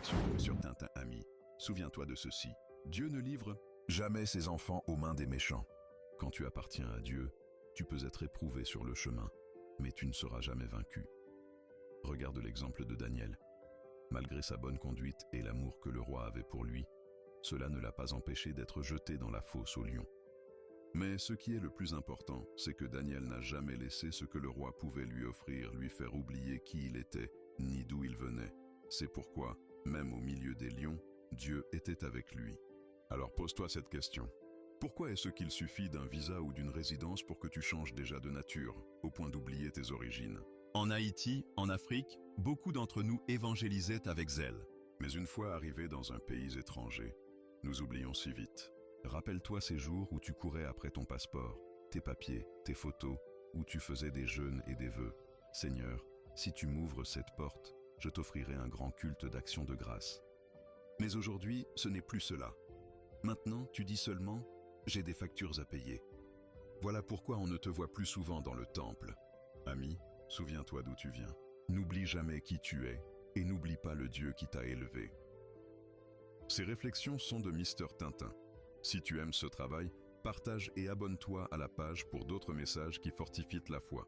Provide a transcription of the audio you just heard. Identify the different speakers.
Speaker 1: réflexion de Monsieur Tintin, ami. Souviens-toi de ceci. Dieu ne livre
Speaker 2: Jamais ses enfants aux mains des méchants.
Speaker 1: quand tu appartiens à Dieu. Tu peux être éprouvé sur le chemin, mais tu ne seras jamais vaincu. Regarde l'exemple de Daniel. Malgré sa bonne conduite et l'amour que le roi avait pour lui, cela ne l'a pas empêché d'être jeté dans la fosse au lion. Mais ce qui est le plus important, c'est que Daniel n'a jamais laissé ce que le roi pouvait lui offrir lui faire oublier qui il était, ni d'où il venait. C'est pourquoi, même au milieu des lions, Dieu était avec lui. Alors pose-toi cette question. Pourquoi est-ce qu'il suffit d'un visa ou d'une résidence pour que tu changes déjà de nature, au point d'oublier tes origines?
Speaker 3: En Haïti, en Afrique, beaucoup d'entre nous évangélisaient avec zèle.
Speaker 1: Mais une fois arrivés dans un pays étranger, nous oublions si vite. Rappelle-toi ces jours où tu courais après ton passeport, tes papiers, tes photos, où tu faisais des jeûnes et des vœux. Seigneur, si tu m'ouvres cette porte, je t'offrirai un grand culte d'action de grâce. Mais aujourd'hui, ce n'est plus cela. Maintenant, tu dis seulement « j'ai des factures à payer ». Voilà pourquoi on ne te voit plus souvent dans le temple. Ami, souviens-toi d'où tu viens. N'oublie jamais qui tu es et n'oublie pas le Dieu qui t'a élevé. Ces réflexions sont de Mister Tintin. Si tu aimes ce travail, partage et abonne-toi à la page pour d'autres messages qui fortifient la foi.